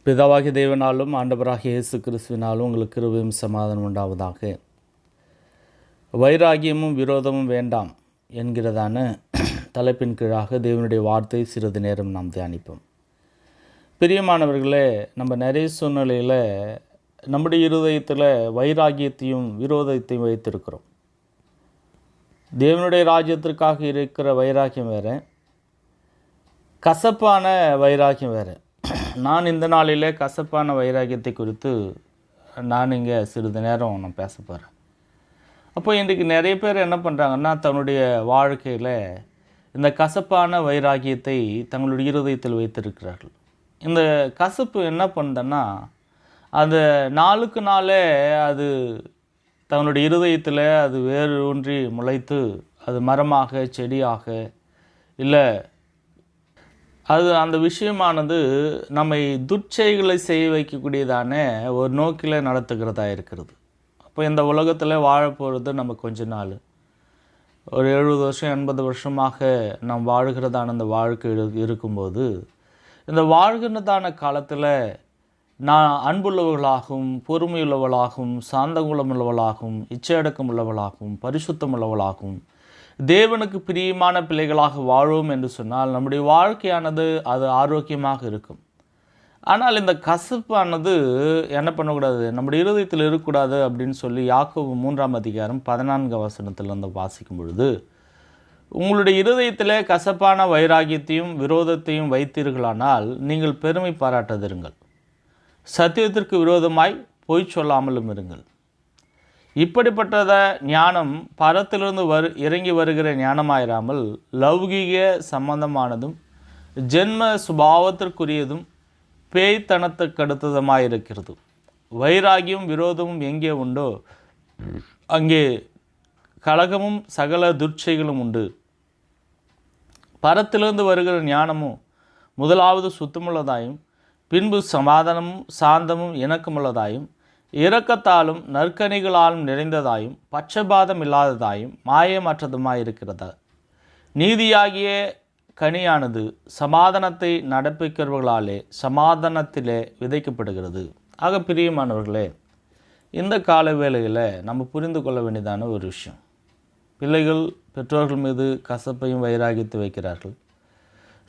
பிதாவாகிய தேவனாலும் ஆண்டவராகிய இயேசு கிறிஸ்துவினாலும் உங்களுக்கு கிருபையும் சமாதானம் உண்டாவதாக. வைராகியமும் விரோதமும் வேண்டாம் என்கிறதான தலைப்பின் கீழாக தேவனுடைய வார்த்தை சிறிது நேரம் நாம் தியானிப்போம். பிரியமானவர்களே, நம்ம நிறைய சூழ்நிலையில் நம்முடைய இருதயத்தில் வைராகியத்தையும் விரோதத்தையும் வைத்திருக்கிறோம். தேவனுடைய ராஜ்யத்திற்காக இருக்கிற வைராகியம் வேறு, கசப்பான வைராகியம் வேறு. நான் இந்த நாளிலே கசப்பான வைராகியத்தை குறித்து நான் இங்கே சிறிது நேரம் நான் பேச போகிறேன். அப்போ இன்றைக்கு நிறைய பேர் என்ன பண்ணுறாங்கன்னா, தன்னுடைய வாழ்க்கையில் இந்த கசப்பான வைராகியத்தை தங்களுடைய இருதயத்தில் வைத்திருக்கிறார்கள். இந்த கசப்பு என்ன பண்ணுதுன்னா, அந்த நாளுக்கு நாளே அது தங்களுடைய இருதயத்தில் அது வேறு ஒன்றி முளைத்து அது மரமாக, செடியாக, இல்லை அது அந்த விஷயமானது நம்மை துர்ச்செய்களை செய்ய வைக்கக்கூடியதான ஒரு நோக்கில் நடத்துகிறதா இருக்கிறது. அப்போ இந்த உலகத்தில் வாழப்போகிறது நம்ம கொஞ்ச நாள், ஒரு 70 வருஷம் 80 வருஷமாக நாம் வாழ்கிறதான அந்த வாழ்க்கை இருக்கும்போது, இந்த வாழ்கிறதான காலத்தில் நான் அன்புள்ளவர்களாகவும், பொறுமையுள்ளவர்களாகவும், சாந்தகுணம் உள்ளவர்களாகவும், இச்சையடக்கம் உள்ளவர்களாகவும், பரிசுத்தம் உள்ளவர்களாகவும், தேவனுக்கு பிரியமான பிள்ளைகளாக வாழும் என்று சொன்னால் நம்முடைய வாழ்க்கையானது அது ஆரோக்கியமாக இருக்கும். ஆனால் இந்த கசப்பானது என்ன பண்ணக்கூடாது, நம்முடைய இருதயத்தில் இருக்கக்கூடாது அப்படின்னு சொல்லி யாக்கோபு 3ஆம் அதிகாரம் 14 வசனத்திலிருந்து வாசிக்கும் பொழுது, உங்களுடைய இருதயத்தில் கசப்பான வைராகியத்தையும் விரோதத்தையும் வைத்தீர்களானால் நீங்கள் பெருமை பாராட்டாதிருங்கள், சத்தியத்திற்கு விரோதமாய் பொய் சொல்லாமலும் இருங்கள். இப்படிப்பட்டத ஞானம் பரத்திலிருந்து இறங்கி வருகிற ஞானமாயிராமல் லௌகீக சம்பந்தமானதும் ஜென்ம சுபாவத்திற்குரியதும் பேய்த்தனத்துக்கு அடுத்ததுமாயிருக்கிறது. வைராகியம் விரோதமும் எங்கே உண்டோ அங்கே கலகமும் சகல துர்ச்சைகளும் உண்டு. பரத்திலிருந்து வருகிற ஞானமும் முதலாவது சுத்தமுள்ளதாயும், பின்பு சமாதானமும் சாந்தமும் இணக்கமுள்ளதாயும், இரக்கத்தாலும் நற்கனிகளாலும் நிறைந்ததாயும், பட்சபாதம் இல்லாததாயும், மாயமற்றதுமாயிருக்கிறது. நீதியாகிய கனியானது சமாதானத்தை நடப்பிக்கிறவர்களாலே சமாதானத்திலே விதைக்கப்படுகிறது. ஆக பிரியமானவர்களே, இந்த கால வேளையில் நம்ம புரிந்து கொள்ள வேண்டியதான ஒரு விஷயம், பிள்ளைகள் பெற்றோர்கள் மீது கசப்பையும் வைராகித்து வைக்கிறார்கள்.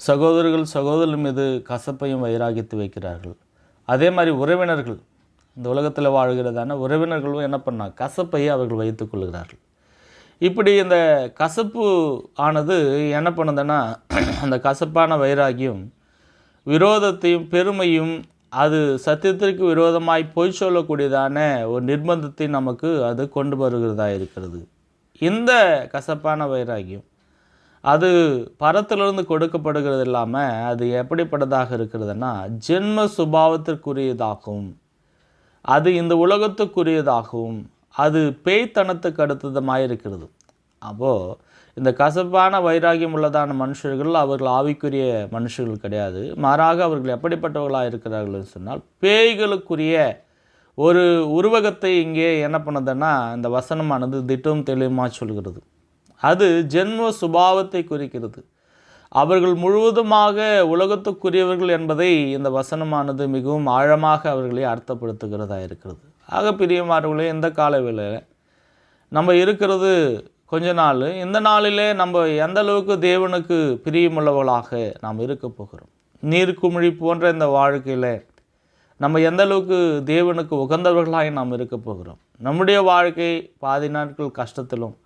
சகோதரர்கள் மீது கசப்பையும் வைராகித்து வைக்கிறார்கள். அதே மாதிரி உறவினர்கள், இந்த உலகத்தில் வாழ்கிறதான உறவினர்களும் என்ன பண்ணால் கசப்பையை அவர்கள் வைத்து கொள்கிறார்கள். இப்படி இந்த கசப்பு ஆனது என்ன பண்ணுதுன்னா, அந்த கசப்பான வைராகியம் விரோதத்தையும் பெருமையும், அது சத்தியத்திற்கு விரோதமாய் பொய் சொல்லக்கூடியதான ஒரு நிர்பந்தத்தை நமக்கு அது கொண்டு வருகிறதா இருக்கிறது. இந்த கசப்பான வைராகியம் அது பரத்திலிருந்து கொடுக்கப்படுகிறது இல்லாமல் அது எப்படிப்பட்டதாக இருக்கிறதுனா, ஜென்ம சுபாவத்திற்குரியதாகவும், அது இந்த உலகத்துக்குரியதாகவும், அது பேய்த்தனத்துக்கு அடுத்ததுமாக இருக்கிறது. அப்போது இந்த கசப்பான வைராகியம் உள்ளதான மனுஷர்கள் அவர்கள் ஆவிக்குரிய மனுஷர்கள் கிடையாது. மாறாக அவர்கள் எப்படிப்பட்டவர்களாக இருக்கிறார்கள் சொன்னால், பேய்களுக்குரிய ஒரு உருவகத்தை இங்கே என்ன பண்ணுதுன்னா இந்த வசனமானது திட்டம் தெளிவாக சொல்கிறது. அது ஜென்ம சுபாவத்தை குறிக்கிறது. அவர்கள் முழுவதுமாக உலகத்துக்குரியவர்கள் என்பதை இந்த வசனமானது மிகவும் ஆழமாக அவர்களை அர்த்தப்படுத்துகிறதா இருக்கிறது. ஆக பிரியமானவர்களே, இந்த காலவேளையில் நம்ம இருக்கிறது கொஞ்ச நாள். இந்த நாளிலே நம்ம எந்த அளவுக்கு தேவனுக்கு பிரியமுள்ளவர்களாக நாம் இருக்க போகிறோம், நீர்க்குமிழி போன்ற இந்த வாழ்க்கையில் நம்ம எந்த அளவுக்கு தேவனுக்கு உகந்தவர்களாக நாம் இருக்க போகிறோம். நம்முடைய வாழ்க்கை பாதி நாட்கள் கஷ்டத்திலும்,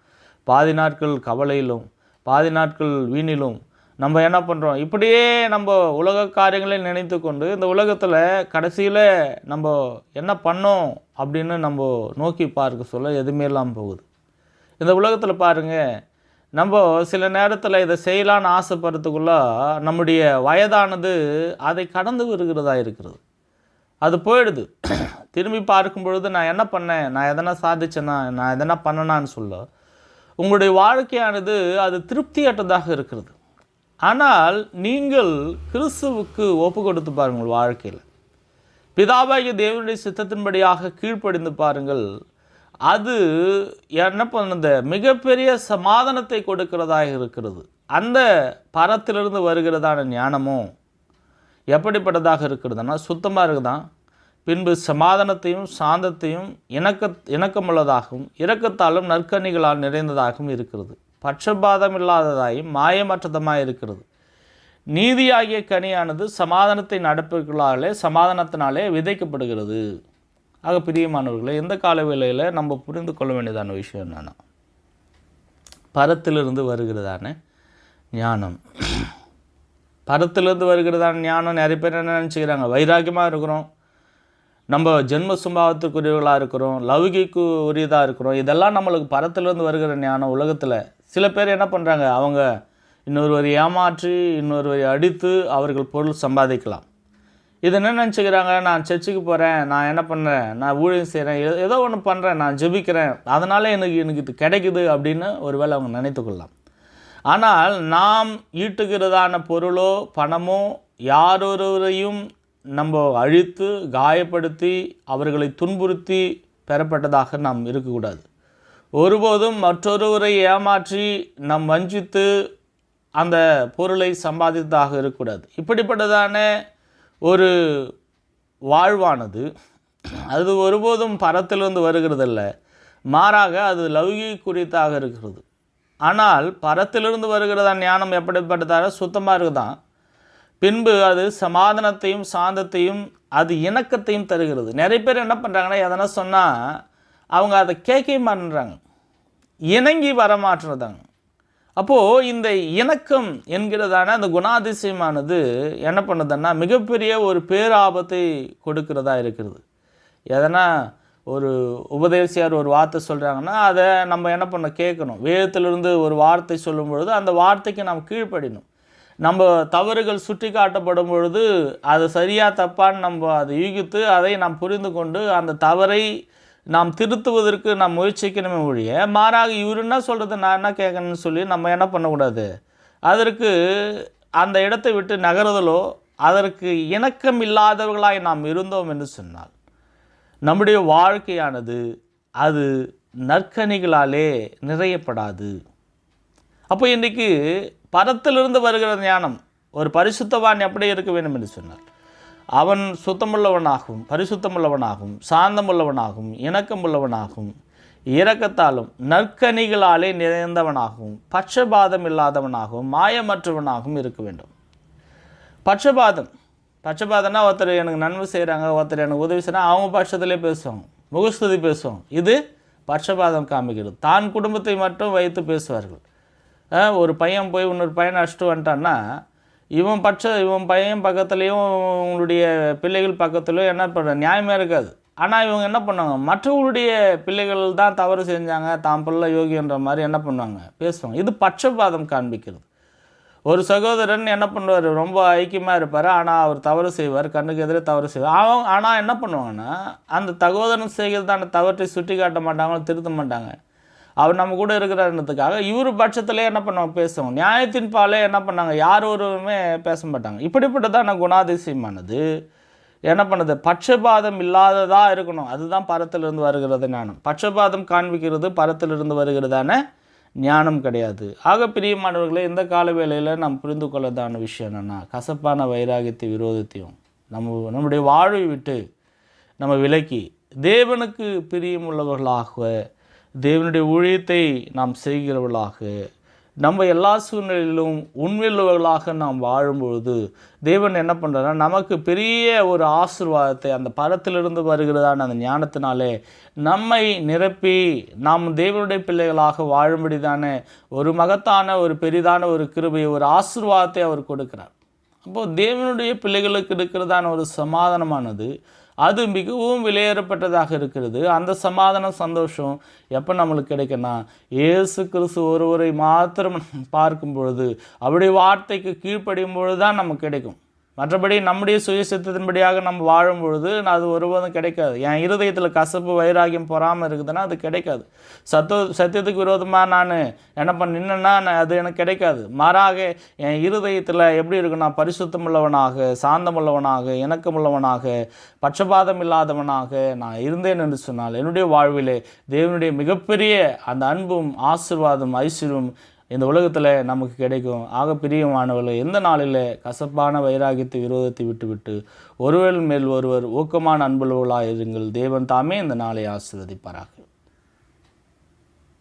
பாதி நாட்கள் கவலையிலும், பாதி நாட்கள் வீணிலும் நம்ம என்ன பண்ணுறோம், இப்படியே நம்ம உலக காரியங்களை நினைத்து கொண்டு இந்த உலகத்தில் கடைசியில் நம்ம என்ன பண்ணோம் அப்படின்னு நம்ம நோக்கி பார்க்க சொல்ல எதுவுமே இல்லாமல் போகுது. இந்த உலகத்தில் பாருங்கள், நம்ம சில நேரத்தில் இதை செய்யலான்னு ஆசைப்படுறதுக்குள்ள நம்முடைய வயதானது அதை கடந்து வருகிறதா இருக்கிறது. அது போயிடுது. திரும்பி பார்க்கும் பொழுது நான் என்ன பண்ணேன், நான் எதனா சாதிச்சேன்னா, நான் எதனா பண்ணனான்னு சொல்ல உங்களுடைய வாழ்க்கையானது அது திருப்தியற்றதாக இருக்கிறது. ஆனால் நீங்கள் கிறிஸ்துவுக்கு ஒப்பு கொடுத்து பாருங்கள், வாழ்க்கையில் பிதாவாகிய தேவனுடைய சித்தத்தின்படியாக கீழ்ப்படிந்து பாருங்கள். அது என்ன பண்ணுது, மிகப்பெரிய சமாதானத்தை கொடுக்கிறதாக இருக்கிறது. அந்த பரத்திலிருந்து வருகிறதான ஞானமும் எப்படிப்பட்டதாக இருக்கிறதுனா சுத்தமாக இருக்குதான். பின்பு சமாதானத்தையும் சாந்தத்தையும் இணக்கமுள்ளதாகவும் இரக்கத்தாலும் நற்கனிகளால் நிறைந்ததாகவும் இருக்கிறது. பட்சபாதம் இல்லாததாயும் மாயமற்றதமாக இருக்கிறது. நீதியாகிய கனியானது சமாதானத்தை நடப்புகளாலே சமாதானத்தினாலே விதைக்கப்படுகிறது. ஆக பிரியமானவர்களே, எந்த கால வேளையில் நம்ம புரிந்து கொள்ள வேண்டியதான விஷயம் என்னென்னா, பரத்திலிருந்து வருகிறதான ஞானம். பரத்திலிருந்து வருகிறதான ஞானம் நிறைய பேர் என்ன நினச்சிக்கிறாங்க, வைராக்கியமாக இருக்கிறோம், நம்ம ஜென்ம சுபாவத்துக்குரியவர்களாக இருக்கிறோம், லௌகிக்கு உரியதாக இருக்கிறோம், இதெல்லாம் நம்மளுக்கு பரத்திலிருந்து வருகிற ஞானம். உலகத்தில் சில பேர் என்ன பண்ணுறாங்க, அவங்க இன்னொருவரை ஏமாற்றி இன்னொருவரை அடித்து அவர்கள் பொருள் சம்பாதிக்கலாம். இது என்ன நினச்சிக்கிறாங்க, நான் சர்ச்சுக்கு போகிறேன், நான் என்ன பண்ணுறேன், நான் ஊழியம் செய்கிறேன், ஏதோ ஒன்று பண்ணுறேன், நான் ஜெபிக்கிறேன், அதனால் எனக்கு இது கிடைக்குது அப்படின்னு ஒருவேளை அவங்க நினைத்துக்கொள்ளலாம். ஆனால் நாம் ஈட்டுகிறதான பொருளோ பணமோ யாரொருவரையும் நம்ம அழித்து காயப்படுத்தி அவர்களை துன்புறுத்தி பெறப்பட்டதாக நாம் இருக்கக்கூடாது. ஒருபோதும் மற்றொருவரை ஏமாற்றி நாம் வஞ்சித்து அந்த பொருளை சம்பாதித்ததாக இருக்கக்கூடாது. இப்படிப்பட்டதான ஒரு வாழ்வானது அது ஒருபோதும் பரத்திலிருந்து வருகிறதில்ல, மாறாக அது லௌகிக குறித்தாக இருக்கிறது. ஆனால் பரத்திலிருந்து வருகிறதான ஞானம் எப்படிப்பட்டதாக சுத்தமாக இருக்குதான். பின்பு அது சமாதானத்தையும் சாந்தத்தையும் அது இணக்கத்தையும் தருகிறது. நிறைய பேர் என்ன பண்ணுறாங்கன்னா, எதனா சொன்னால் அவங்க அதை கேட்க மாட்டேன்றாங்க, இணங்கி வரமாட்டுறதாங்க. அப்போது இந்த இணக்கம் என்கிறதான அந்த குணாதிசயமானது என்ன பண்ணுதுன்னா மிகப்பெரிய ஒரு பேராபத்தை கொடுக்கிறதா இருக்கிறது. எதனா ஒரு உபதேசியார் ஒரு வார்த்தை சொல்கிறாங்கன்னா அதை நம்ம என்ன பண்ண கேட்கணும். வேதத்திலிருந்து ஒரு வார்த்தை சொல்லும் பொழுது அந்த வார்த்தைக்கு நாம் கீழ்ப்படினோம். நம்ம தவறுகள் சுட்டி காட்டப்படும் பொழுது அது சரியாக தப்பான்னு நம்ம அதை யூகித்து அதை நாம் புரிந்து கொண்டு அந்த தவறை நாம் திருத்துவதற்கு நாம் முயற்சிக்கணுமே ஒழிய, மாறாக இவர் என்ன சொல்கிறது நான் என்ன கேட்கணும்னு சொல்லி நம்ம என்ன பண்ணக்கூடாது. அதற்கு அந்த இடத்தை விட்டு நகருதலோ அதற்கு இணக்கம் இல்லாதவர்களாய் நாம் இருந்தோம் என்று சொன்னால் நம்முடைய வாழ்க்கையானது அது நற்கனிகளாலே நிறையப்படாது. அப்போ இன்றைக்கு பரத்திலிருந்து வருகிற ஞானம் ஒரு பரிசுத்தவான் எப்படி இருக்க வேண்டும் என்று சொன்னார், அவன் சுத்தமுள்ளவனாகவும் பரிசுத்தமுள்ளவனாகவும் சாந்தமுள்ளவனாகவும் இணக்கமுள்ளவனாகவும் இரக்கத்தாலும் நற்கனிகளாலே நிறைந்தவனாகவும் பட்சபாதம் இல்லாதவனாகவும் மாயமற்றவனாகவும் இருக்க வேண்டும். பட்சபாதம்னா ஒருத்தர் எனக்கு நன்மை செய்கிறாங்க, ஒருத்தர் எனக்கு உதவி செய்கிறாங்க, அவங்க பட்சத்திலே பேசுவாங்க, முகஸ்துதி பேசுவாங்க. இது பட்சபாதம் காமிக்கிறது. தான் குடும்பத்தை மட்டும் வைத்து பேசுவார்கள். ஒரு பையன் போய் இன்னொரு பையனை அடிச்சுட்டு வந்துட்டான்னா இவன் பையன் பக்கத்துலேயும் உங்களுடைய பிள்ளைகள் பக்கத்துலேயும் என்ன பண்ணுற நியாயமே இருக்காது. ஆனால் இவங்க என்ன பண்ணுவாங்க, மற்றவங்களுடைய பிள்ளைகள் தான் தவறு செஞ்சாங்க, தான் பிள்ளை யோகின்ற மாதிரி என்ன பண்ணுவாங்க பேசுவாங்க. இது பட்சபாதம் காண்பிக்கிறது. ஒரு சகோதரன் என்ன பண்ணுவார், ரொம்ப ஐக்கியமாக இருப்பார், ஆனால் அவர் தவறு செய்வார், கண்ணுக்கு எதிரே தவறு செய்வார். ஆனால் என்ன பண்ணுவாங்கன்னா அந்த சகோதரன் செய்கிறதான தவற்றை சுட்டி காட்ட மாட்டாங்க, திருத்த மாட்டாங்க. அவர் நம்ம கூட இருக்கிறன்றதுக்காக இவர் பட்சத்திலே என்ன பண்ணுவாங்க பேசுவாங்க. நியாயத்தின் பாலே என்ன பண்ணாங்க யார் ஒருவருமே பேச மாட்டாங்க. இப்படிப்பட்டதான குணாதிசயமானது என்ன பண்ணுது, பட்சபாதம் இல்லாததாக இருக்கணும். அதுதான் பரத்திலிருந்து வருகிறது ஞானம். பட்சபாதம் காண்பிக்கிறது பரத்திலிருந்து வருகிறதான ஞானம் கிடையாது. ஆக பிரியமானவர்களே, இந்த கால வேளையில் நாம் புரிந்து கொள்ளதான விஷயம் என்னென்னா, கசப்பான வைராகியத்தை விரோதத்தையும் நம்முடைய வாழ்வை விட்டு நம்ம விலக்கி தேவனுக்கு பிரியமுள்ளவர்களாக தேவனுடைய ஊழியத்தை நாம் செய்கிறவர்களாக நம்ம எல்லா சூழ்நிலையிலும் உண்மையுள்ளவர்களாக நாம் வாழும்பொழுது தேவன் என்ன பண்ணுறாருன்னா நமக்கு பெரிய ஒரு ஆசீர்வாதத்தை அந்த பரத்திலிருந்து வருகிறதான அந்த ஞானத்தினாலே நம்மை நிரப்பி நாம் தேவனுடைய பிள்ளைகளாக வாழும்படி தானே ஒரு மகத்தான ஒரு பெரிதான ஒரு கிருபையை ஒரு ஆசீர்வாதத்தை அவர் கொடுக்கிறார். அப்போது தேவனுடைய பிள்ளைகளுக்கு இருக்கிறதான ஒரு சமாதானமானது அது மிகவும் விலையேறப்பட்டதாக இருக்கிறது. அந்த சமாதானம் சந்தோஷம் எப்போ நம்மளுக்கு கிடைக்குன்னா, இயேசு கிறிஸ்து ஒருவரை மாத்திரம் பார்க்கும் பொழுது அவருடைய வார்த்தைக்கு கீழ்ப்படியும் பொழுது தான் நமக்கு கிடைக்கும். மற்றபடி நம்முடைய சுயசித்தத்தின்படியாக நம்ம வாழும் பொழுது அது ஒருபோதும் கிடைக்காது. என் இருதயத்தில் கசப்பு வைராகியம் பொறாமல் இருக்குதுன்னா அது கிடைக்காது. சத்தியத்துக்கு விரோதமாக நான் என்ன நின்னா அது எனக்கு கிடைக்காது. மாறாக என் இருதயத்தில் எப்படி இருக்குன்னா, பரிசுத்தமுள்ளவனாக சாந்தமுள்ளவனாக இணக்கமுள்ளவனாக பட்சபாதம் இல்லாதவனாக நான் இருந்தேன் என்று சொன்னால் என்னுடைய வாழ்விலே தேவனுடைய மிகப்பெரிய அந்த அன்பும் ஆசீர்வாதம் ஐஸ்வர்யம் இந்த உலகத்தில் நமக்கு கிடைக்கும் ஆக பிரியமானவர்கள் எந்த நாளில் கசப்பான வைராகியத்தை விரோதத்தை விட்டுவிட்டு ஒருவர் மேல் ஒருவர் ஊக்கமான அன்புள்ளவர்களாக இருங்கள். தேவன் தாமே இந்த நாளை ஆசீர்வதிப்பாராக.